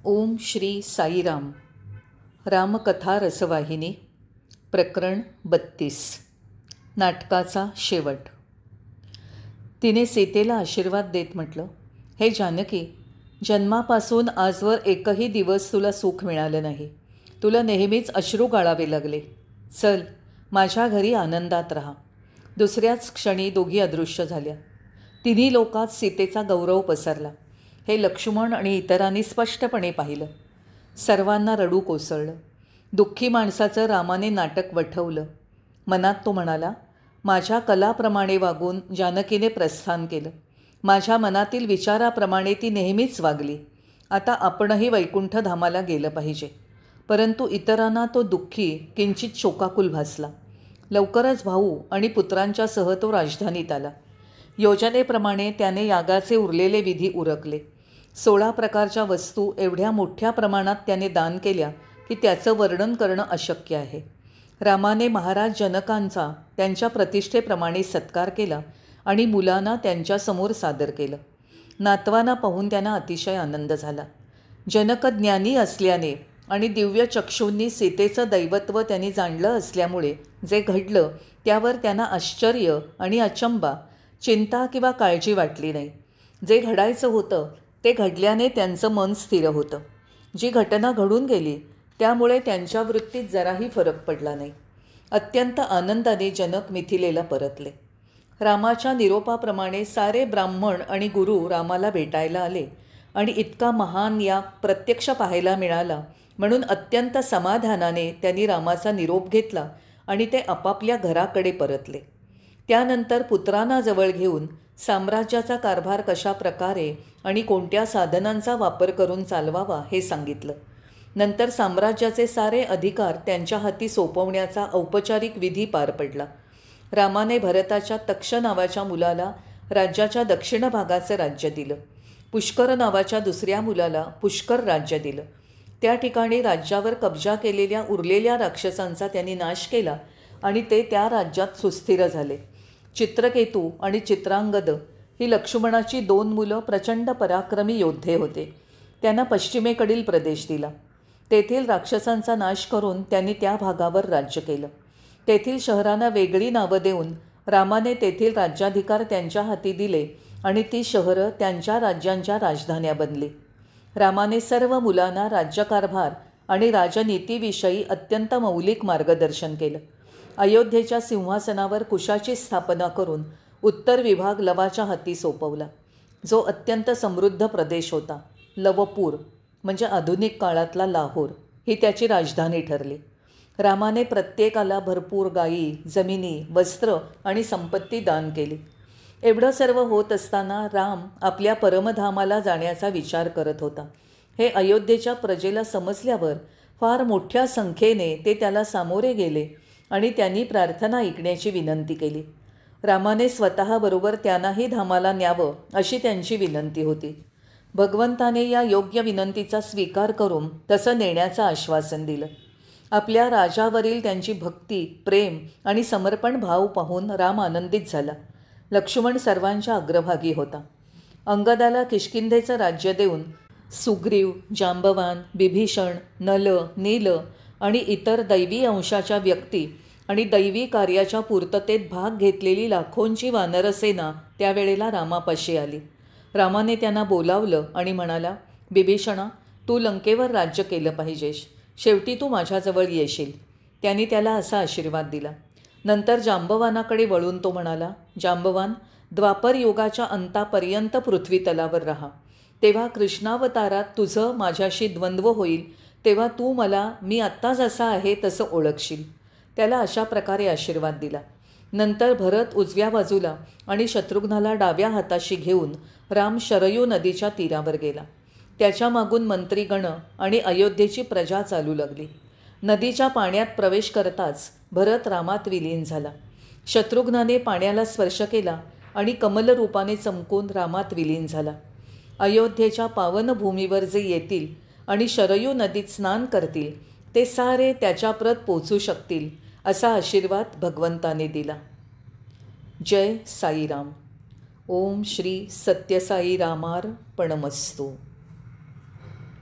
ओम श्री साईराम. रामकथा रसवाहिनी प्रकरण 32. नाटकाचा शेवट. तिने सीतेला आशीर्वाद देत म्हटलं, हे जानकी, जन्मापासून आजवर एकही दिवस तुला सुख मिळालं नाही. तुला नेहमीच अश्रू गाळावे लागले. चल, माझ्या घरी आनंदात राहा. दुसऱ्याच क्षणी दोघी अदृश्य झाल्या. तिन्ही लोकात सीतेचा गौरव पसरला. हे लक्ष्मण आणि इतरांनी स्पष्टपणे पाहिलं. सर्वांना रडू कोसळलं. दुःखी माणसाचं रामाने नाटक वठवलं. मनात तो म्हणाला, माझ्या कलाप्रमाणे वागून जानकीने प्रस्थान केलं. माझ्या मनातील विचाराप्रमाणे ती नेहमीच वागली. आता आपणही वैकुंठधामाला गेलं पाहिजे. परंतु इतरांना तो दुःखी, किंचित शोकाकुल भासला. लवकरच भाऊ आणि पुत्रांच्यासह तो राजधानीत आला. योजनेप्रमाणे त्याने यागाचे उरलेले विधी उरकले. 16 प्रकारच्या वस्तू एवढ्या मोठ्या प्रमाणात त्याने दान केल्या की त्याचं वर्णन करणं अशक्य आहे. रामाने महाराज जनकांचा त्यांच्या प्रतिष्ठेप्रमाणे सत्कार केला आणि मुलांना त्यांच्यासमोर सादर केलं. नातवांना पाहून त्यांना अतिशय आनंद झाला. जनक ज्ञानी असल्याने आणि दिव्य चक्षूंनी सीतेचं दैवत्व त्यांनी जाणलं असल्यामुळे जे घडलं त्यावर त्यांना आश्चर्य आणि अचंबा, चिंता किंवा काळजी वाटली नाही. जे घडायचं होतं ते घडल्याने त्यांचं मन स्थिर होतं. जी घटना घडून गेली त्यामुळे त्यांच्या वृत्तीत जराही फरक पडला नाही. अत्यंत आनंदाने जनक मिथिलेला परतले. रामाच्या निरोपाप्रमाणे सारे ब्राह्मण आणि गुरु रामाला भेटायला आले आणि इतका महान याग प्रत्यक्ष पाहायला मिळाला म्हणून अत्यंत समाधानाने त्यांनी रामाचा निरोप घेतला आणि ते आपापल्या घराकडे परतले. त्यानंतर पुत्रांना जवळ घेऊन साम्राज्याचा कारभार कशा प्रकारे आणि कोणत्या साधनांचा वापर करून चालवावा हे सांगितलं. नंतर साम्राज्याचे सारे अधिकार त्यांच्या हाती सोपवण्याचा औपचारिक विधी पार पडला. रामाने भरताच्या तक्ष नावाच्या मुलाला राज्याच्या दक्षिण भागाचं राज्य दिलं. पुष्कर नावाच्या दुसऱ्या मुलाला पुष्कर राज्य दिलं. त्या ठिकाणी राज्यावर कब्जा केलेल्या उरलेल्या राक्षसांचा त्यांनी नाश केला आणि ते त्या राज्यात सुस्थिर झाले. चित्रकेतू आणि चित्रांगद ही लक्ष्मणाची 2 मुलं प्रचंड पराक्रमी योद्धे होते. त्यांना पश्चिमेकडील प्रदेश दिला. तेथील राक्षसांचा नाश करून त्यांनी त्या भागावर राज्य केलं. तेथील शहरांना वेगळी नावं देऊन रामाने तेथील राज्याधिकार त्यांच्या हाती दिले आणि ती शहरं त्यांच्या राज्यांच्या राजधान्या बनली. रामाने सर्व मुलांना राज्यकारभार आणि राजनीतीविषयी अत्यंत मौलिक मार्गदर्शन केलं. अयोध्येच्या सिंहासनावर कुशाची स्थापना करून उत्तर विभाग लवाच्या हाती सोपवला, जो अत्यंत समृद्ध प्रदेश होता. लवपूर म्हणजे आधुनिक काळातला लाहोर ही त्याची राजधानी ठरली. रामाने प्रत्येकाला भरपूर गायी, जमिनी, वस्त्र आणि संपत्ती दान केली. एवढं सर्व होत असताना राम आपल्या परमधामाला जाण्याचा विचार करत होता. हे अयोध्येच्या प्रजेला समजल्यावर फार मोठ्या संख्येने ते त्याला सामोरे गेले आणि त्यांनी प्रार्थना ऐकण्याची विनंती केली. रामाने स्वतःबरोबर त्यांनाही धामाला न्यावं अशी त्यांची विनंती होती. भगवंताने या योग्य विनंतीचा स्वीकार करून तसं नेण्याचं आश्वासन दिलं. आपल्या राजावरील त्यांची भक्ती, प्रेम आणि समर्पण भाव पाहून राम आनंदित झाला. लक्ष्मण सर्वांच्या अग्रभागी होता. अंगदाला किष्किंधेचं राज्य देऊन सुग्रीव, जांबवान, बिभीषण, नल, नील आणि इतर दैवी अंशाच्या व्यक्ती आणि दैवी कार्याच्या पूर्ततेत भाग घेतलेली लाखोंची वानरसेना त्यावेळेला रामापाशी आली. रामाने त्यांना बोलावलं आणि म्हणाला, बिभीषणा, तू लंकेवर राज्य केलं पाहिजेस. शेवटी तू माझ्याजवळ येशील. त्यांनी त्याला असा आशीर्वाद दिला. नंतर जांबवानाकडे वळून तो म्हणाला, जांबवान, द्वापर युगाच्या अंतापर्यंत पृथ्वी तलावर राहा. तेव्हा कृष्णावतारात तुझं माझ्याशी द्वंद्व होईल तेव्हा तू मला मी आत्ता जसा आहे तसं ओळखशील. त्याला अशा प्रकारे आशीर्वाद दिला. नंतर भरत उजव्या बाजूला आणि शत्रुघ्नाला डाव्या हाताशी घेऊन राम शरयू नदीच्या तीरावर गेला. त्याच्या मागून मंत्रीगण आणि अयोध्येची प्रजा चालू लागली. नदीच्या पाण्यात प्रवेश करताच भरत रामात विलीन झाला. शत्रुघ्नाने पाण्याला स्पर्श केला आणि कमलरूपाने चमकून रामात विलीन झाला. अयोध्येच्या पावनभूमीवर जे येतील आणि शरयू नदीत स्नान करतील ते सारे त्याच्याप्रत पोचू शकतील असा आशीर्वाद भगवंताने दिला. जय साईराम. ओम श्री सत्यसाई रामार्पणमस्तु.